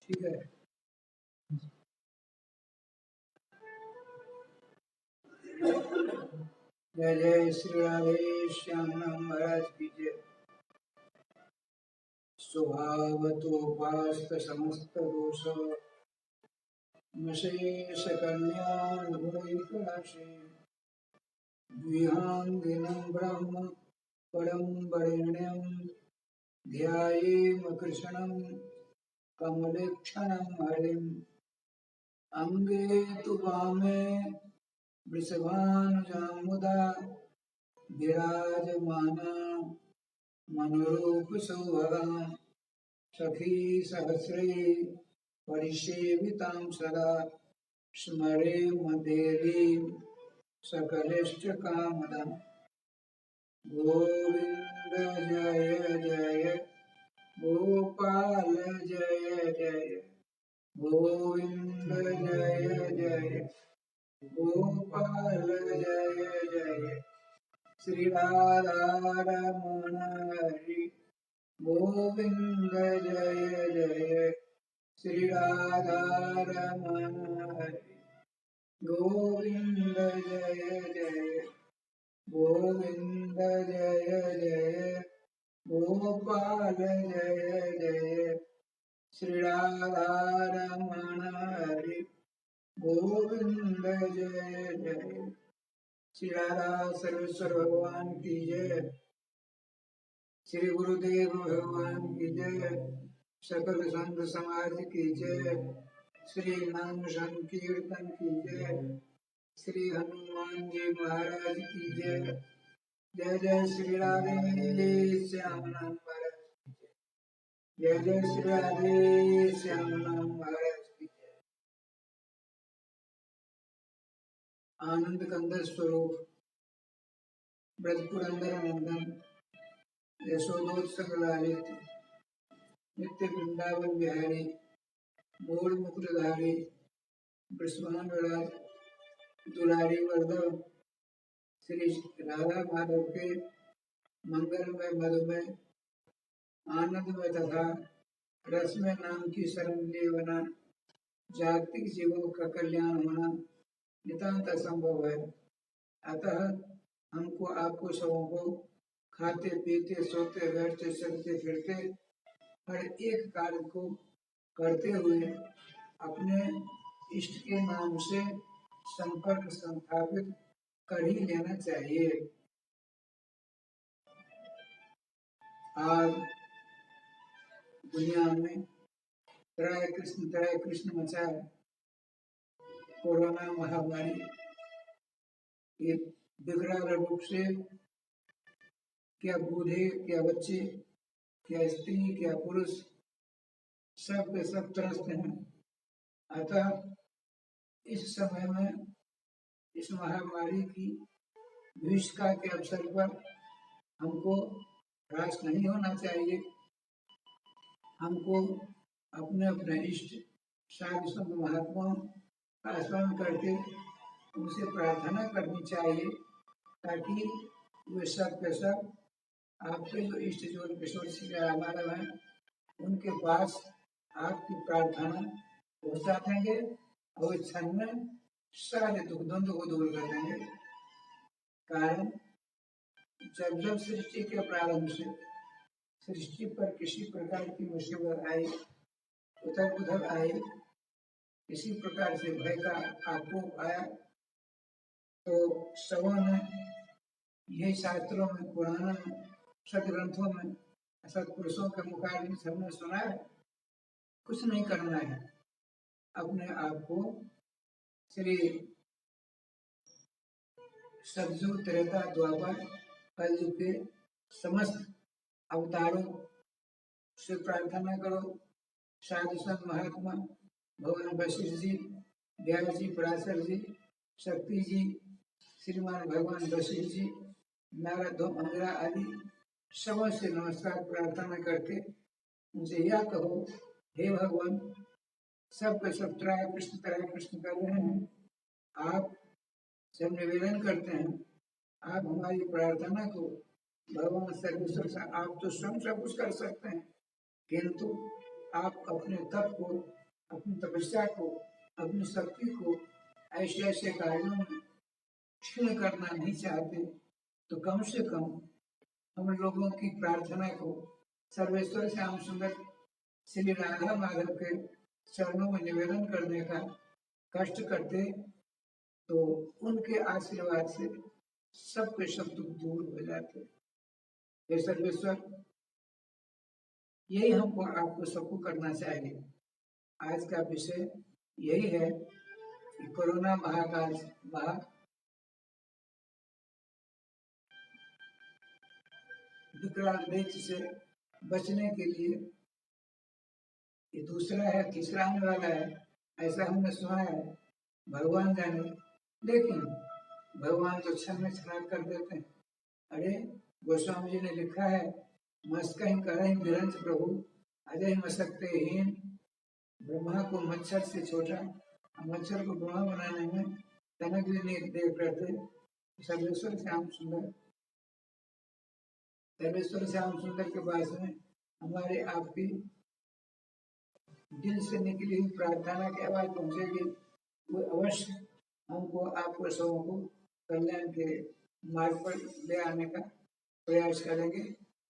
ठीक है। जय जय श्री राधे श्याम नाम महाराज की जय। स्वभावतोपास्त समस्त दोष नशेष कन्यानुभविकाशे द्विहांगिनं ब्रह्म परं वरेण्यं ध्यायेम कृष्णं कमलेक्षणं हरिम्। अंगे तु वामे वृषभानुजामुदा विराजमाना मनोरूप सौभगां सखी सहस्रे परिसेवितां सदा स्मरेम देवीं सकलेष्टकामदाम्। गोविंद जय जय गोपाल जय जय गोविंद जय जय गोपाल जय जय श्री राधारमण हरि गोविंद जय जय श्री राधारमण हरि गोविंद जय जय गोविंद जय जय गोपाल जय जय श्री राधारमण हरि गोविंद जय जय श्री राधा सर्वेश्वर भगवान की जय। श्री गुरुदेव भगवान की जय। सकल संत समाज की जय। श्री नाम संकीर्तन की जय। श्री हनुमान जी महाराज की जय। जय जय श्री राधे श्याम नाम महाराज की जय। जय जय श्री राधे श्याम नाम महाराज की जय। आनंद कंद स्वरूप ब्रज पुरंदर नंदन यशोदोत्सव लालित नित्य वृंदावन बिहारी मूल मुकुटधारी वृषभान विराज दुलारी वर्धव श्री राधा माधव के मंगलमय मधुमय आनंदमय तथा रसमय नाम की शरण लिए बना जागतिक जीवों का कल्याण होना नितांत असंभव है। अतः हमको आपको सबों को खाते पीते सोते बैठते चलते फिरते हर एक कार्य को करते हुए अपने इष्ट के नाम से संपर्क स्थापित कर ही लेना चाहिए। आज दुनिया में त्रय कृष्ण मचा है। कोरोना महामारी ये विकराल रूप से क्या बूढ़े क्या बच्चे क्या स्त्री क्या पुरुष सब के सब त्रस्त हैं। अतः इस समय में इस महामारी की भीषका के अवसर पर हमको हराश नहीं होना चाहिए। हमको अपने अपने इष्ट साधु संत महात्माओं का स्मरण करके उनसे प्रार्थना करनी चाहिए ताकि वे सब के सब आपके जो इष्ट जो किशोर श्री राधाराम हैं उनके पास आपकी प्रार्थना पहुंचा देंगे और क्षण में सारे दुख द्वंद्व को दूर कर देंगे। कारण जब जब सृष्टि के प्रारंभ से सृष्टि पर किसी प्रकार की मुसीबत आई उधर उधर आई किसी प्रकार से भय का आक्रोश आया तो सबों ने यही शास्त्रों में पुराणों में सदग्रंथों में सत्पुरुषों के मुखारबिन सबने सुना है। कुछ नहीं करना है, अपने आप को श्री सतयुग त्रेता द्वापर कलयुग के समस्त अवतारों से प्रार्थना करो। साधु संत महात्मा भगवान वशिष्ठ जी व्यास जी पराशर जी शक्ति जी श्रीमान भगवान वशिष्ठ जी नारद अंगरा आदि सबों से नमस्कार प्रार्थना करके उनसे यह कहो, हे भगवान सब के सब त्राय कृष्ण कर रहे हैं। आप सब निवेदन करते हैं आप हमारी प्रार्थना को भगवान सर्वेश्वर से आप तो स्वयं सब कुछ कर सकते हैं किंतु आप अपने तप को, अपनी तपस्या को, अपनी शक्ति को ऐसे ऐसे कार्यों में क्षीण करना नहीं चाहते, तो कम से कम हम लोगों की प्रार्थना को सर्वेश्वर श्याम सुंदर श्री राधा माधव के चरणों में निवेदन करने का कष्ट करते, तो उनके आशीर्वाद से सबके सब दुख दूर हो जाते। हे सर्वेश्वर, यही हमको आपको सबको करना चाहिए। आज का विषय यही है कि कोरोना महाकाल विकराल देश से बचने के लिए ये दूसरा है, तीसरा आने वाला है, ऐसा हमने सुना है, भगवान जाने। लेकिन भगवान तो क्षण में क्षण कर देते हैं। अरे गोस्वामी जी ने लिखा है, मस्कहि करहि निरंज प्रभु अजय मसकते हीन, ब्रह्मा को मच्छर से छोटा, मच्छर को ब्रह्मा बनाने में तनक भी नहीं देख करते। सर्वेश्वर श्याम सुंदर, सर्वेश्वर श्याम सुंदर के पास में हमारे आपकी दिल से निकली हुई प्रार्थना की आवाज पहुंचेगी, वो अवश्य हमको आपको सबों को कल्याण के मार्ग पर ले आने का प्रयास करेंगे।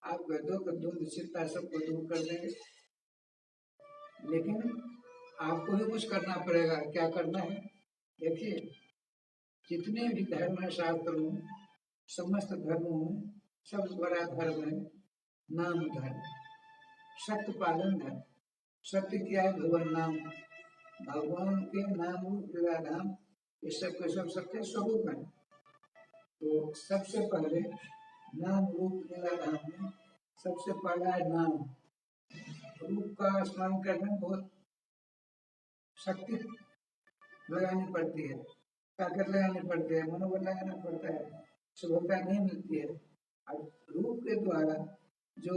आपका दुख द्वंद चिंता सबको दूर कर देंगे। लेकिन आपको भी कुछ करना पड़ेगा। क्या करना है? देखिए, जितने भी धर्म है शास्त्रों में, समस्त धर्मों में सबसे बड़ा धर्म है नाम धर्म, सत्य पालन धर्म। सत्य क्या है? भगवान नाम, भगवान के नाम रूप लीलाधाम, ये सब के सब सत्य स्वरूप है। तो सबसे पहले नाम रूप लीलाधाम में सबसे पहला है नाम। रूप का स्मरण करने में बहुत शक्ति लगानी पड़ती है, ताकत लगानी पड़ती है, मनोबल लगाना पड़ता है, सुगमता नहीं मिलती है। और रूप के द्वारा जो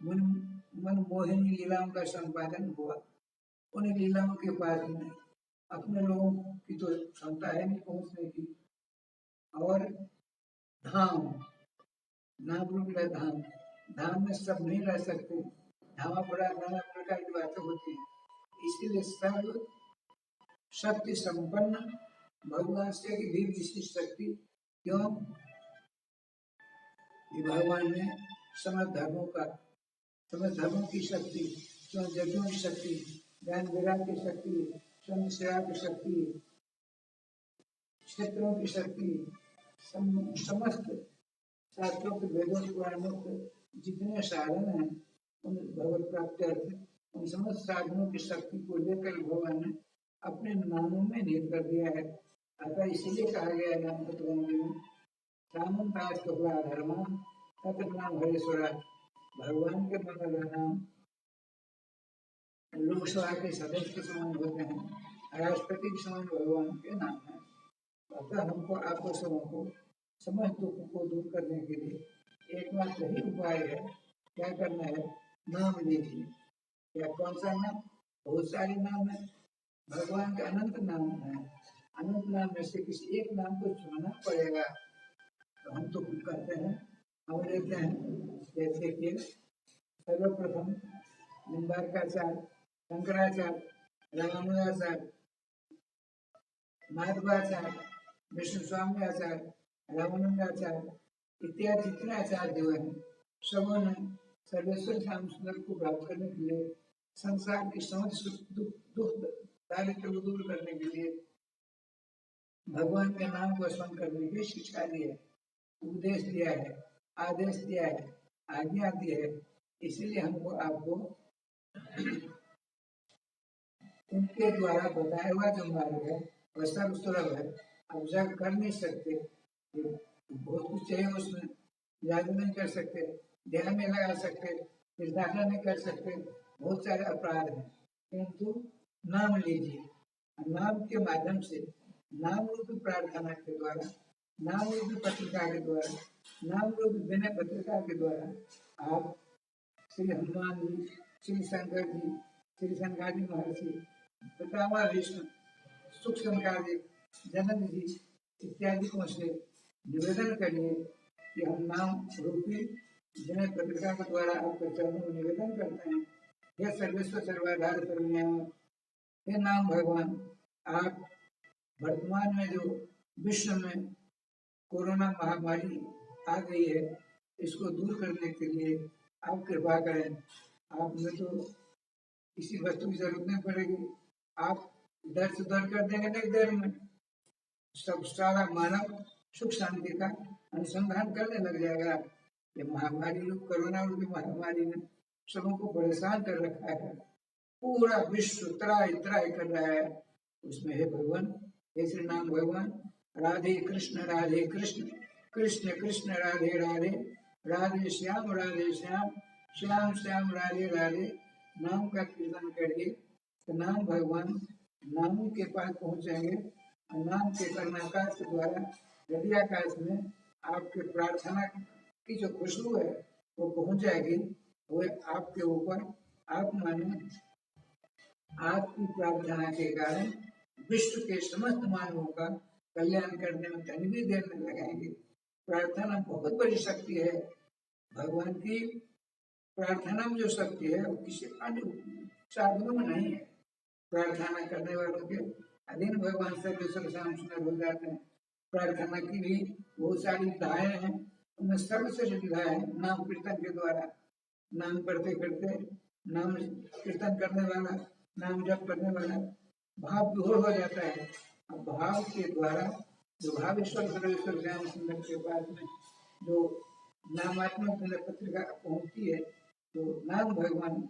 मन मोहिनी लीलाओं का संपादन हुआ, उन लीलाओं के पास में अपने लोगों की तो क्षमता है नहीं पहुंचने की। और धाम, नाम रूप धाम, धाम में सब नहीं रह सकते, धामा बड़ा नाना प्रकार की बातें होती है। इसलिए सर्व शक्ति संपन्न भगवान से भी विशिष्ट शक्ति, क्यों? भगवान ने समस्त धर्मों का, समस्त धर्मों की शक्ति, क्यों यज्ञों की शक्ति, ज्ञान विराग की शक्ति, संत सेवा की शक्ति, क्षेत्रों की शक्ति, समस्त शास्त्रों के वेदों पुराणों के जितने साधन हैं उन भगवत प्राप्ति अर्थ, उन समस्त साधनों की शक्ति को लेकर भगवान ने अपने नामों में निहित कर दिया है। अतः इसीलिए कहा गया है नाम तत्वंगी में सामंतास्तुला धर्मा तत्र नाम हरेश्वरा। भगवान के मंगल नाम लोकसभा के सदस्य के समान होते हैं, राष्ट्रपति के समान भगवान के नाम है। अतः हमको आपको सबों को समस्त दुख को दूर करने के लिए एकमात्र यही उपाय है। क्या करना है? नाम लीजिए। क्या कौन सा नाम? बहुत सारे नाम है, भगवान के अनंत नाम है। अनंत नाम में से किसी एक नाम को चुनना पड़ेगा। तो हम तो कुछ करते हैं, हम लेते हैं, जैसे कि सर्वप्रथम निम्बार्काचार्य, शंकराचार्य, रामानुजाचार्य, माधवाचार्य, विष्णु स्वामी आचार्य, रामानंदाचार्य इत्यादि जितने आचार्य हुए हैं, सबों ने सर्वेश्वर श्याम सुंदर को प्राप्त करने के लिए, संसार की समस्त दुख दारिद्र को दूर करने के लिए भगवान के नाम को स्मरण करने की शिक्षा दी है, उपदेश दिया है, आदेश दिया है, आज्ञा दी है। इसलिए हमको आपको उनके द्वारा बताया हुआ जो मार्ग है वह सब सुलभ है। अब जब कर नहीं सकते, बहुत कुछ चाहिए उसमें, याद नहीं कर सकते, ध्यान नहीं लगा सकते, फिर दाखिला नहीं कर सकते, बहुत सारे अपराध हैं। किंतु नाम लीजिए, नाम के माध्यम से, नाम रूपी प्रार्थना के द्वारा, नाम रूपी पत्रिका के द्वारा, नाम रूपी विनय पत्रिका के द्वारा आप श्री हनुमान जी, श्री शंकर जी, श्री शंकराचार्य महर्षि, पितामह भीष्म, सुख शंकराचार्य, जनक जी इत्यादि को से निवेदन करिए कि हम नाम रूपी विनय पत्रिका के द्वारा आपके चरणों में निवेदन करते हैं हे सर्वेश्वर सर्वाधार सर्वनियामक, हे नाम भगवान, आप वर्तमान में जो विश्व में कोरोना महामारी आ गई है, इसको दूर करने के लिए आप कृपा करें। आप में तो किसी वस्तु की जरूरत नहीं पड़ेगी, आप दर से दर कर देंगे नहीं देर में। सब सारा मानव सुख शांति का अनुसंधान करने लग जाएगा। ये महामारी कोरोना रूपी महामारी ने सबको परेशान कर रखा है, पूरा विश्व त्राही त्राही कर रहा है। उसमें हे भगवान, हे श्री नाम भगवान, राधे कृष्ण कृष्ण कृष्ण राधे राधे, राधे श्याम श्याम श्याम राधे राधे। नाम का कीर्तन करके तो नाम भगवान नाम के पास पहुंचेंगे। नाम के कर्णाकाश के द्वारा हृदयाकाश में आपके प्रार्थना की जो खुशबू है वो पहुंच जाएगी। वो आपके ऊपर आप माने आपकी प्रार्थना के कारण विश्व के समस्त मानवों का कल्याण करने में कहीं भी देर नहीं लगाएंगे। प्रार्थना बहुत बड़ी शक्ति है। भगवान की प्रार्थना में जो शक्ति है वो किसी अन्य साधनों में नहीं है। प्रार्थना करने वालों के अधीन भगवान सर्वेश्वर शाम सुंदर हो जाते हैं। प्रार्थना की भी बहुत सारी विधाएं हैं, उनमें सर्वश्रेष्ठ विधा है नाम कीर्तन के द्वारा। नाम करते करते नाम कीर्तन करने वाला, नाम जप करने वाला भाव विभोर हो जाता है। अब भाव के द्वारा जो भावेश्वर सर्वेश्वर श्याम सुंदर के पास में जो नामात्मक पत्रिका पहुंचती है, तो नाम भगवान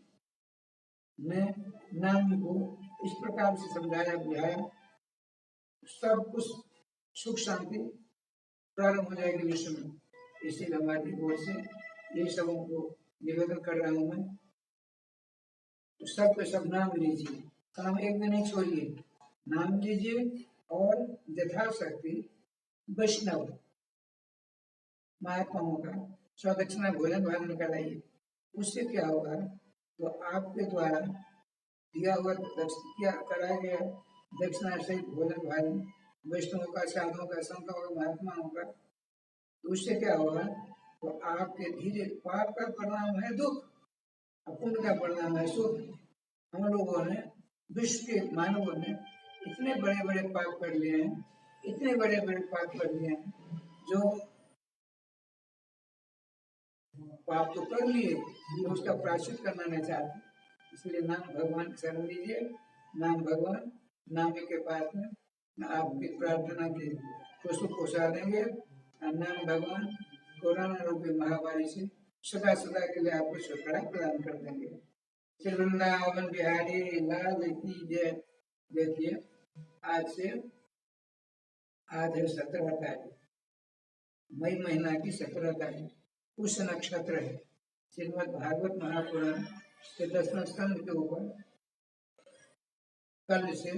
ने नाम को इस प्रकार से समझाया बुझाया, सब कुछ सुख शांति प्रारंभ हो जाएगी विश्व में। इसीलिए हमारी ओर से ये सबों को निवेदन कर रहा हूँ मैं। तो सब पे सब नाम लीजिए, काम एक भी नहीं छोड़िए, नाम लीजिए और यथाशक्ति वैष्णव महात्माओं का स्वदक्षिणा भोजन भाजन कराइए। उससे क्या होगा, तो आपके द्वारा दिया हुआ क्या कराया गया दक्षिणा सहित भोजन भाजन वैष्णवों का, साधुओं का, संतों का, महात्माओं का, तो उससे क्या होगा, तो आपके धीरे पाप का परिणाम है दुख, पुण्य का परिणाम है सुख। हम लोगों ने विश्व के मानवों ने इतने बड़े बड़े पाप कर लिए हैं, इतने बड़े बड़े पाप कर लिए हैं, जो पाप तो कर लिए तो उसका प्रायश्चित करना नहीं चाहते। इसलिए नाम भगवान शरण लीजिए। नाम भगवान नाम के पास में आपकी प्रार्थना की खुशबू पहुंचा देंगे। नाम भगवान कोरोना रूपी महामारी से सदा सदा के लिए आपको छुटकारा प्रदान कर देंगे। श्री वृंदावन बिहारी लाल की जय। देखिए आज से आज है 17 तारीख मई महीना की 17 तारीख, उस नक्षत्र है। श्रीमद् भागवत महापुराण के 10वें स्कंद के ऊपर कल से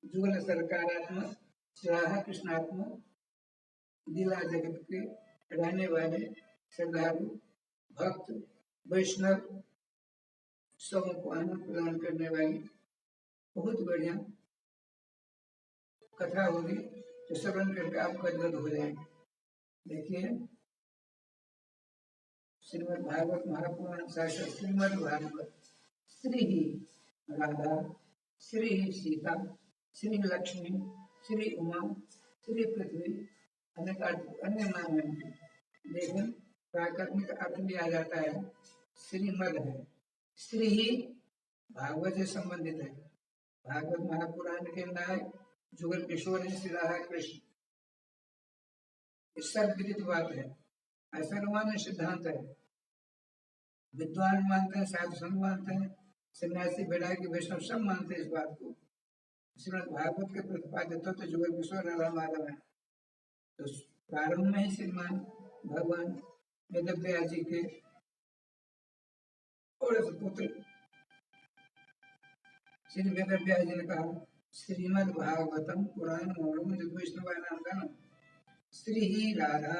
जुगल सरकारात्मक राधा कृष्णात्मक लीला जगत के रहने वाले श्रद्धालु भक्त वैष्णव सबों को आनंद प्रदान करने वाली बहुत बढ़िया कथा होगी, जो श्रवण करके आप गदगद हो जाएंगे। देखिए श्रीमद् भागवत महापुराण शास्त्र श्रीमद् भागवत श्री राधा, श्री सीता, श्री लक्ष्मी, श्री उमा, श्री पृथ्वी, अनेक अन्य नाम है, लेकिन प्राकृतिक अर्थ भी आ जाता है। श्रीमद है, श्री ही भागवत से संबंधित है। भागवत महापुराण के नायक जुगल किशोर है श्री राधा कृष्ण। सर्वविदित बात है, सर्वमान्य सिद्धांत है। विद्वान मानते हैं, साधु संत मानते हैं, सन्यासी बैरागी वैष्णव सब मानते हैं इस बात को। श्रीमद् भागवत के प्रतिपाद्य तो जुगल किशोर राधा माधव है। तो प्रारंभ में ही श्रीमान भगवान वेदव्यास जी के और पुत्र श्री वेदव्यास जी ने कहा, श्रीमद् भागवतम पुराण वैष्णवानां श्री ही राधा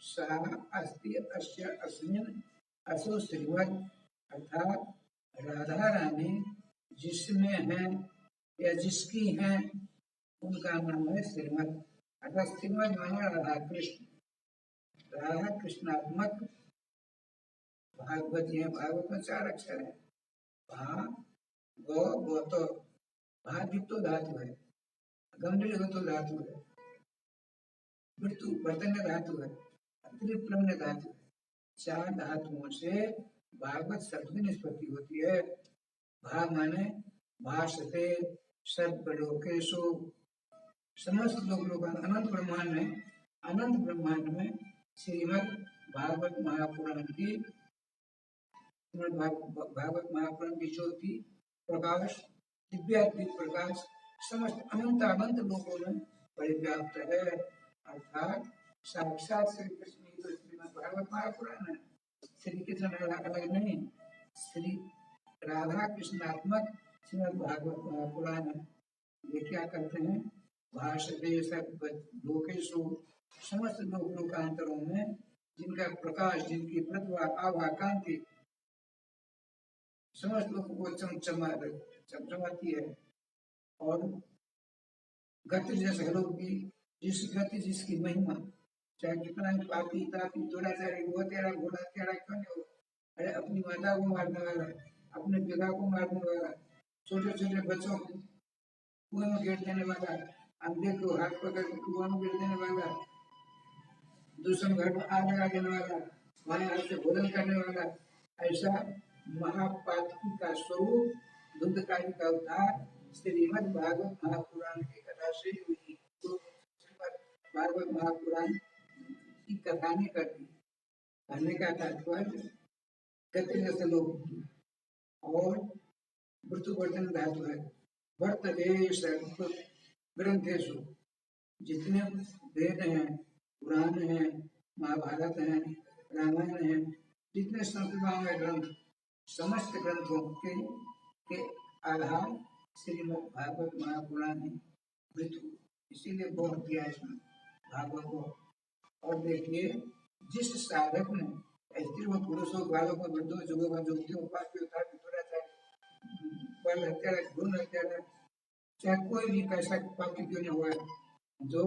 सा अस्ति अस्य अस्मिन् असो श्रीमद्, अर्थात राधा रानी जिसमें है या जिसकी है उनका नाम है श्रीमद्। अर्थात श्रीमद् माने राधा कृष्ण, राधा कृष्णात्मक भागवत है। भागवत में 4 अक्षर है, भा गो गोतो, भा दिप्तो धातु है, गंभीर गोतो धातु है, मृत्यु वर्तन्य धातु है, त्रिप्लवन्य धातु है। चार धातुओं से भागवत शब्द की निष्पत्ति होती है। भा माने भाषते सर्वलोकेषु, समस्त लोक अनंत ब्रह्मांड में श्रीमद् भागवत महापुराण की ज्योति प्रकाश, दिव्यात्मिक प्रकाश समस्त अनंत लोकों में परिव्याप्त है। अर्थात साक्षात श्री कृष्ण ही तो श्रीमद् भागवत महापुराण है। श्री कृष्ण अलग नहीं, श्री राधा कृष्णात्मक श्रीमद् भागवत महापुराण है। ये क्या करते हैं? भाषते सर्वलोकेषु, समस्त लोकांतरों में जिनका प्रकाश, जिनकी प्रतिभा, आभा, कांति समस्त लोगों को चमचमाती है। और गति जैसे लोग की जिस गति, जिसकी महिमा, चाहे कितना पापी तापी दुराचारी वो तेरा घोड़ा तेरा क्यों नहीं हो, अरे अपनी माता को मारने वाला, अपने पिता को मारने वाला, छोटे छोटे बच्चों को कुएं में गिर देने वाला, अंधे को हाथ पकड़ के कुएं में गिर देने वाला, दूसरे घर में आग लगा देने वाला, वहां से भोजन करने वाला, ऐसा महापातकी का स्वरूप, दुग्धकारी का उद्धार श्रीमद् भागवत महापुराण की कथा से हुई। तो श्रीमद् भागवत महापुराण की कथा ने कर दी। कहने का तात्पर्य गति जैसे लोग और मृत्यु वर्तन धातु है। वर्तते सर्व ग्रंथेषु, जितने वेद हैं, पुराण हैं, महाभारत हैं, रामायण है, जितने संस्कृत ग्रंथ, समस्त ग्रंथों के आधार श्रीमद् भागवत महापुराण है। मृत्यु इसीलिए बहुत दिया इसमें भागवत को। और देखिए, जिस साधक ने स्त्री व पुरुषों, बालकों, वृद्धों, युवकों, युवतियों, पापी, तापी, दुराचारी, बल हत्यारा, भ्रूण हत्यारा, चाहे कोई भी कैसा पापी क्यों नहीं हुआ, जो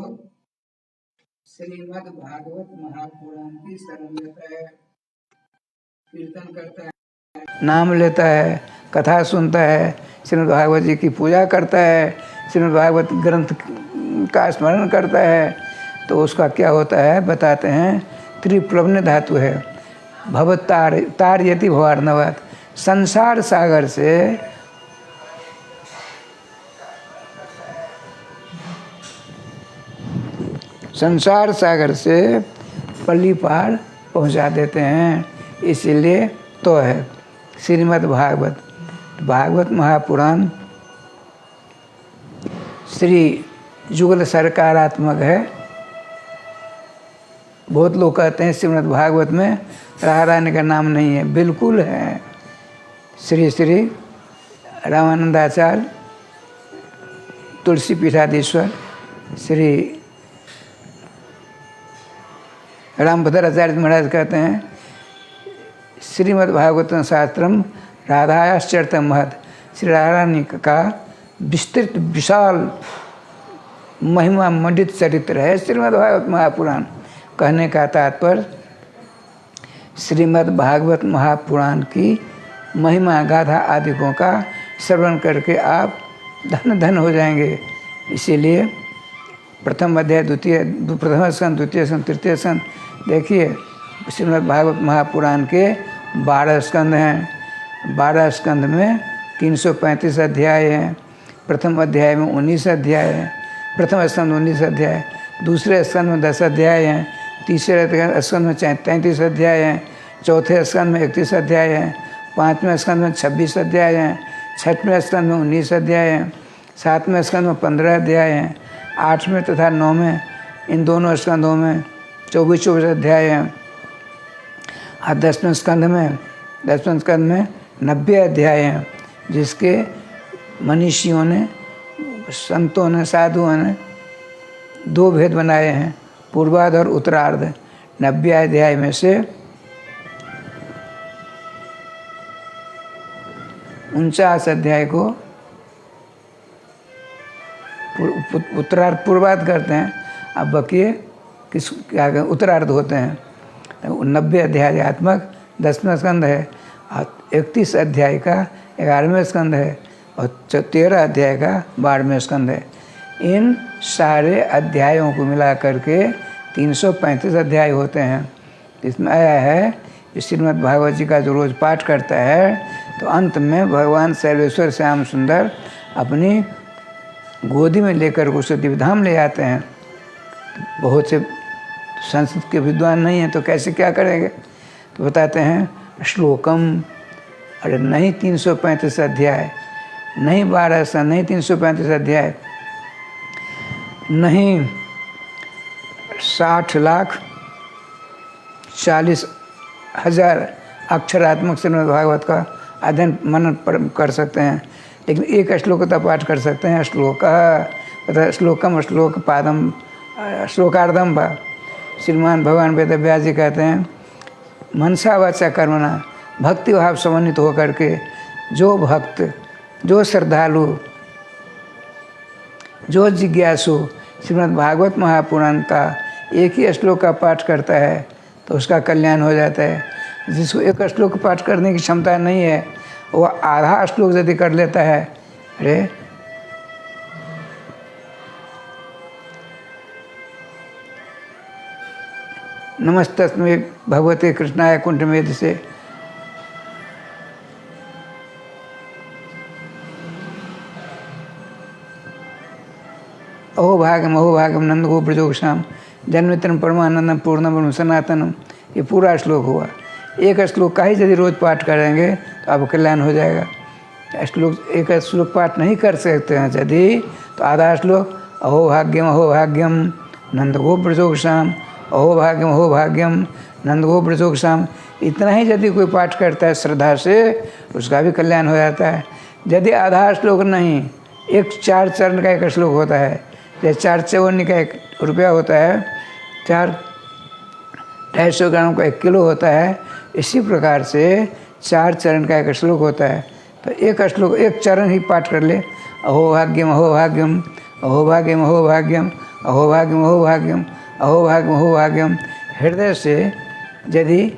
श्रीमद् भागवत महापुराण की शरण लेता है, कीर्तन करता है, नाम लेता है, कथा सुनता है, श्रीमद् भागवत जी की पूजा करता है, श्रीमद् भागवत ग्रंथ का स्मरण करता है, तो उसका क्या होता है बताते हैं। त्रिप्लवन्य धातु है। तारयति भवार्णवत्, संसार सागर से पल्ली पार पहुंचा देते हैं। इसीलिए तो है श्रीमद् भागवत महापुराण श्री युगल सरकारात्मक है। बहुत लोग कहते हैं श्रीमद् भागवत में राधा रानी का नाम नहीं है, बिल्कुल है। श्री श्री रामानंदाचार्य, तुलसी पीठाधीश्वर श्री रामभद्राचार्य महाराज कहते हैं, श्रीमद् भागवतम शास्त्रम राधायाश्चरितम महत्, श्री राधा रानी का विस्तृत विशाल महिमा मंडित चरित्र है श्रीमद् भागवत महापुराण। कहने का तात्पर्य, श्रीमद् भागवत महापुराण की महिमा गाथा आदिकों का श्रवण करके आप धन हो जाएंगे। इसीलिए प्रथम अध्याय, प्रथम स्कंद, द्वितीय स्कंद, तृतीय स्कंद, देखिए श्रीमद् भागवत महापुराण के 12 स्कंद हैं। 12 स्कंद में 335 अध्याय हैं। प्रथम अध्याय में 19 अध्याय हैं। प्रथम स्कंद 19 अध्याय, दूसरे स्कंद में 10 अध्याय हैं, तीसरे स्कंद में 33 अध्याय हैं, चौथे स्कंद में 31 अध्याय हैं, पाँचवें स्कंद में 26 अध्याय हैं, छठवें स्कंद में 19 अध्याय हैं, सातवें स्कंद में 15 अध्याय हैं, आठवें तथा नौवें इन दोनों स्कंदों में 24 अध्याय हैं। और 10वें स्कंद में 90 अध्याय हैं, जिसके मनीषियों ने, संतों ने, साधुओं ने 2 भेद बनाए हैं, पूर्वार्ध और उत्तरार्ध। 90 अध्याय में से 49 अध्याय को उत्तरार्ध पूर्वार्ध करते हैं, अब बकिए उत्तरार्ध होते हैं। 90 अध्यायात्मक 10वां स्कंद है, 31 अध्याय का 11वें स्कंद है और 13 अध्याय का 12वें स्कंद है। इन सारे अध्यायों को मिला करके 335 अध्याय होते हैं। इसमें आया है कि श्रीमद् भागवत जी का जो रोज़ पाठ करता है तो अंत में भगवान सर्वेश्वर श्याम सुंदर अपनी गोदी में लेकर उसे दिव्यधाम ले जाते हैं। बहुत से संस्कृत के विद्वान नहीं हैं तो कैसे क्या करेंगे, तो बताते हैं श्लोकम, अरे नहीं 335 अध्याय, नहीं 12 सा, नहीं 335 अध्याय, नहीं 60,40,000 अक्षरात्मक श्रीमद् भागवत का अध्ययन मनन कर सकते हैं, लेकिन एक श्लोक का पाठ कर सकते हैं। श्लोकम श्लोक पादम श्लोकार्धम व श्रीमान भगवान वेद व्यास जी कहते हैं मनसा वाचा कर्मणा भक्ति भाव समन्वित होकर के जो भक्त, जो श्रद्धालु, जो जिज्ञासु श्रीमद् भागवत महापुराण का एक ही श्लोक का पाठ करता है तो उसका कल्याण हो जाता है। जिसको एक श्लोक पाठ करने की क्षमता नहीं है वो आधा श्लोक यदि कर लेता है, अरे नमस्तस्मै भगवते कृष्णाय कुंठमेध से अहोभागम नंद गो ब्रजोक्षाम जन्मित्रम परमानंदम पूर्णम सनातनम, ये पूरा श्लोक हुआ। एक श्लोक का ही यदि रोज पाठ करेंगे तो आपको कल्याण हो जाएगा। एक श्लोक पाठ नहीं कर सकते हैं यदि तो आधा श्लोक अहोभाग्यम नंद गो ब्रजोक्षाम, अहोभाग्यम नंद गो ब्रजोक्षाम, इतना ही यदि कोई पाठ करता है श्रद्धा से उसका भी कल्याण हो जाता है। यदि आधा श्लोक नहीं, एक 4 चरण का एक श्लोक होता है, जैसे 4 चवन्नी का 1 रुपया होता है, 250 ग्राम का 1 किलो होता है, इसी प्रकार से 4 चरण का एक श्लोक होता है। तो एक श्लोक, एक चरण ही पाठ कर ले, अहोभाग्यम अहोभाग्यम अहोभाग्यम अहोभाग्यम अहोभाग्यम अहोभाग्यम अहोभाग्यम अहोभाग्यम, हृदय से यदि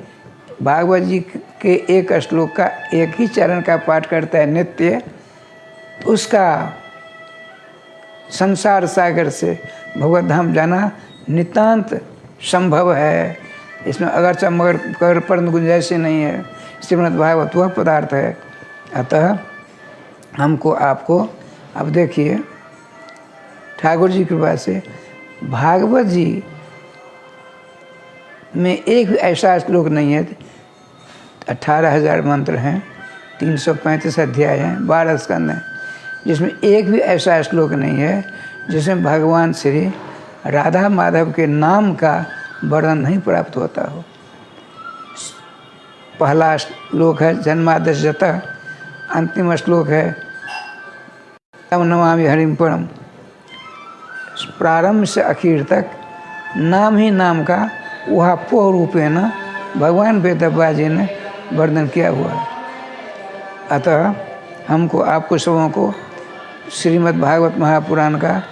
भागवत जी के एक श्लोक का एक ही चरण का पाठ करता है नित्य, उसका संसार सागर से भगवत धाम जाना नितांत संभव है। इसमें अगरचा मगर परंतु गुंजाइश नहीं है। श्रीमद् भागवत वह पदार्थ है। अतः हमको आपको अब देखिए ठाकुर जी की कृपा से भागवत जी में एक भी ऐसा श्लोक नहीं है। 18,000 मंत्र हैं, 335 अध्याय हैं, 12 स्कंद हैं, जिसमें एक भी ऐसा श्लोक नहीं है जिसमें भगवान श्री राधा माधव के नाम का वर्णन नहीं प्राप्त होता हो। पहला श्लोक है जन्मादशजत, अंतिम श्लोक है तम नमामि हरिम परम। प्रारंभ से आखिर तक नाम ही नाम का वह पोह रूपेण भगवान वेदव्यास जी ने वर्णन किया हुआ है। अतः हमको आपको सबों को श्रीमद् भागवत महापुराण का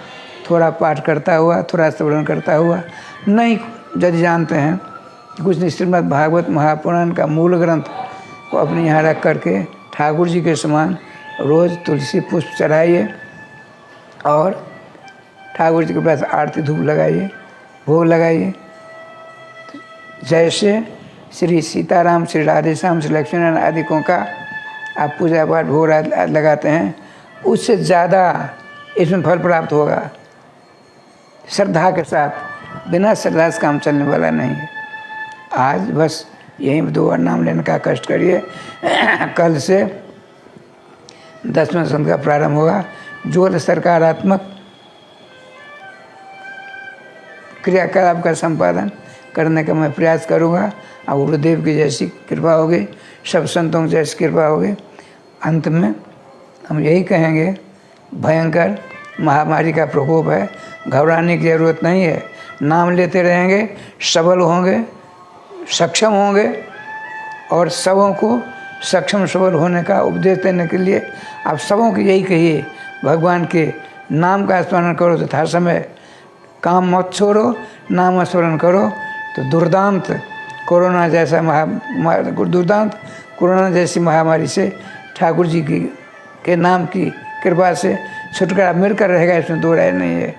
थोड़ा पाठ करता हुआ, थोड़ा श्रवण करता हुआ, नहीं यदि जानते हैं कुछ नहीं, श्रीमद् भागवत महापुराण का मूल ग्रंथ को अपने यहाँ रख करके ठाकुर जी के समान रोज़ तुलसी पुष्प चढ़ाइए और ठाकुर जी के पास आरती धूप लगाइए, भोग लगाइए। जैसे श्री सीताराम, श्री राधेश्याम, श्री लक्ष्मण आदिकों का आप पूजा पाठ भोग लगाते हैं, उससे ज़्यादा इसमें फल प्राप्त होगा। श्रद्धा के साथ, बिना श्रद्धा से काम चलने वाला नहीं है। आज बस यहीं 2 बार नाम लेने का कष्ट करिए। कल से 10वें स्कंद का प्रारंभ होगा। जो सकारात्मक क्रियाकलाप का संपादन करने का मैं प्रयास करूँगा। और गुरुदेव की जैसी कृपा होगी, सब संतों की जैसी कृपा होगी। अंत में हम यही कहेंगे, भयंकर महामारी का प्रकोप है, घबराने की ज़रूरत नहीं है। नाम लेते रहेंगे, सबल होंगे, सक्षम होंगे और सबों को सक्षम सबल होने का उपदेश देने के लिए आप सबों को यही कहिए, भगवान के नाम का स्मरण करो तथा समय काम मत छोड़ो, नाम स्मरण करो तो दुर्दांत कोरोना जैसा दुर्दांत कोरोना जैसी महामारी से ठाकुर जी की के नाम की कृपा से छुटकारा मिलकर रहेगा, इसमें दो राय नहीं है।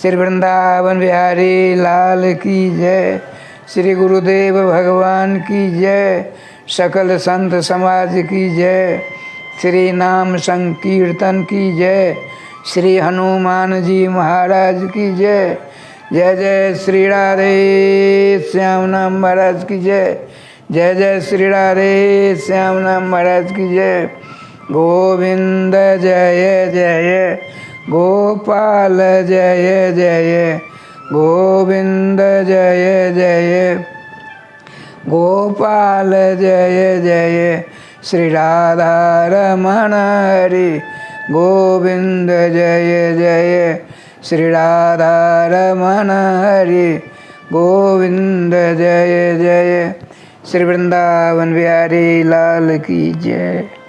श्री वृंदावन बिहारी लाल की जय, श्री गुरुदेव भगवान की जय, सकल संत समाज की जय, श्री नाम संकीर्तन की जय, श्री हनुमान जी महाराज की जय। जय जय श्री राधे श्याम नाम महाराज की जय, जय जय श्री राधे श्याम नाम महाराज की जय। गोविंद जय जय, गोपाल जय जय, गोविंद जय जय, गोपाल जय जय, श्री राधा रमण हरि गोविंद जय जय, श्री राधा रमण हरि गोविंद जय जय। श्री वृंदावन बिहारी लाल की जय।